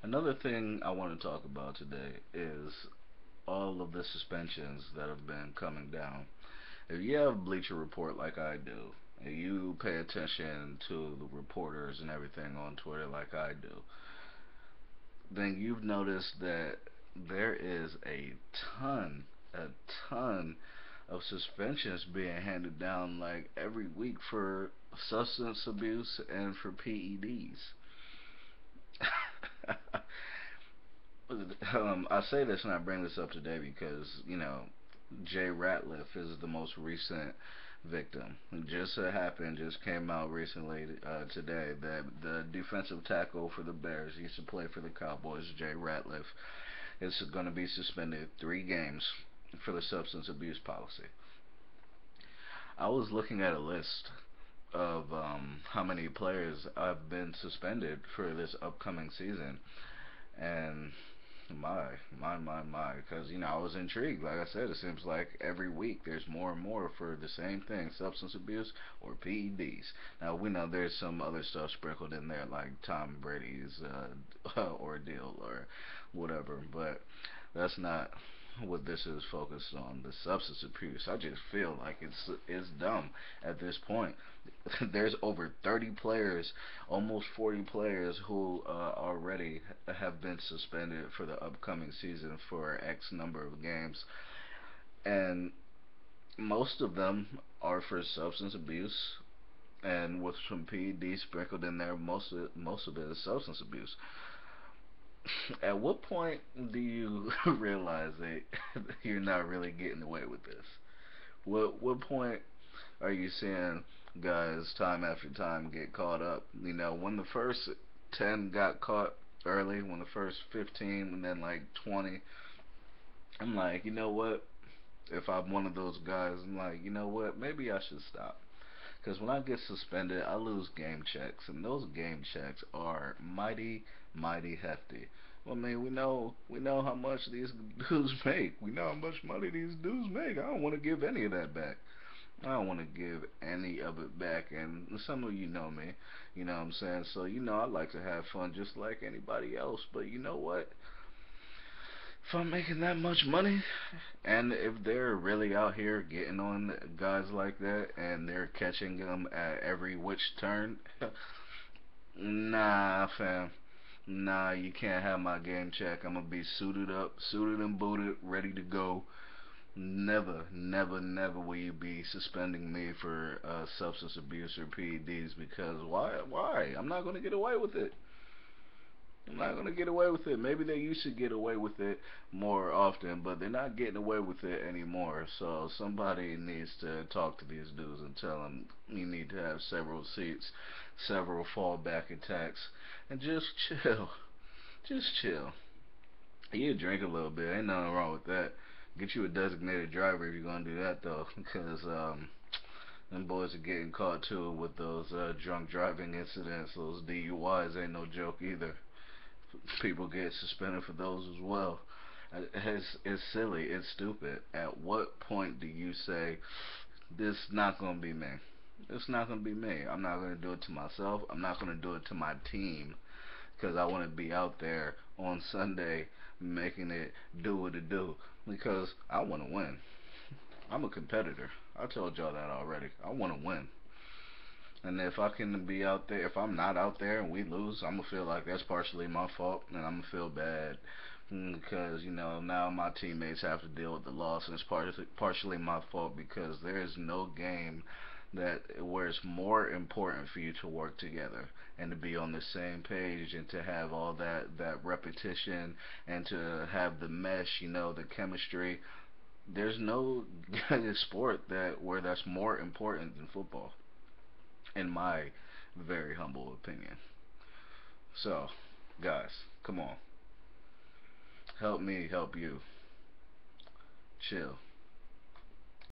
Another thing I want to talk about today is all of the suspensions that have been coming down. If you have Bleacher Report like I do, and you pay attention to the reporters and everything on Twitter like I do, then you've noticed that there is a ton of suspensions being handed down like every week for substance abuse and for PEDs. I say this and I bring this up today because Jay Ratliff is the most recent victim. It just happened, just came out recently today that the defensive tackle for the Bears, he used to play for the Cowboys, Jay Ratliff, is going to be suspended 3 games for the substance abuse policy. I was looking at a list of how many players have been suspended for this upcoming season, and my, my, because I was intrigued. Like I said, it seems like every week there's more and more for the same thing: substance abuse or PEDs. Now we know there's some other stuff sprinkled in there, like Tom Brady's ordeal or whatever, but that's not what this is focused on. The substance abuse. I just feel like it's dumb at this point. There's over 30 players, almost 40 players who already have been suspended for the upcoming season for X number of games, and most of them are for substance abuse. And with some PED sprinkled in there, most of it is substance abuse. At what point do you realize that you're not really getting away with this? What point are you seeing guys time after time get caught up? When the first 10 got caught early, when the first 15 and then like 20, I'm like, you know what? If I'm one of those guys, I'm like, you know what? Maybe I should stop. Because when I get suspended, I lose game checks, and those game checks are mighty, mighty hefty. Well, I mean, we know how much these dudes make. We know how much money these dudes make. I don't want to give any of that back. I don't want to give any of it back. And some of you know me, you know what I'm saying? So, I like to have fun just like anybody else. But you know what? If I'm making that much money, and if they're really out here getting on guys like that, and they're catching them at every which turn, nah, fam. Nah, you can't have my game check. I'm gonna be suited up, suited and booted, ready to go. Never, never, never will you be suspending me for substance abuse or PEDs because why? Why? I'm not gonna get away with it. I'm not gonna get away with it. Maybe they used to get away with it more often, but they're not getting away with it anymore. So somebody needs to talk to these dudes and tell them you need to have several seats, several fallback attacks, and just chill. Just chill. You drink a little bit. Ain't nothing wrong with that. Get you a designated driver if you're gonna do that though, because them boys are getting caught too with those drunk driving incidents. Those DUIs ain't no joke either. People get suspended for those as well. It's silly. It's stupid. At what point do you say this not gonna be me? It's not gonna be me. I'm not gonna do it to myself. I'm not gonna do it to my team because I want to be out there on Sunday making it do what it do because I want to win. I'm a competitor. I told y'all that already. I want to win. And if I can be out there, if I'm not out there and we lose, I'm gonna feel like that's partially my fault, and I'm gonna feel bad because now my teammates have to deal with the loss, and it's partially my fault because there is no game that where it's more important for you to work together and to be on the same page and to have all that repetition and to have the mesh, the chemistry. There's no sport that where that's more important than football, in my very humble opinion. So, guys, come on. Help me help you. Chill.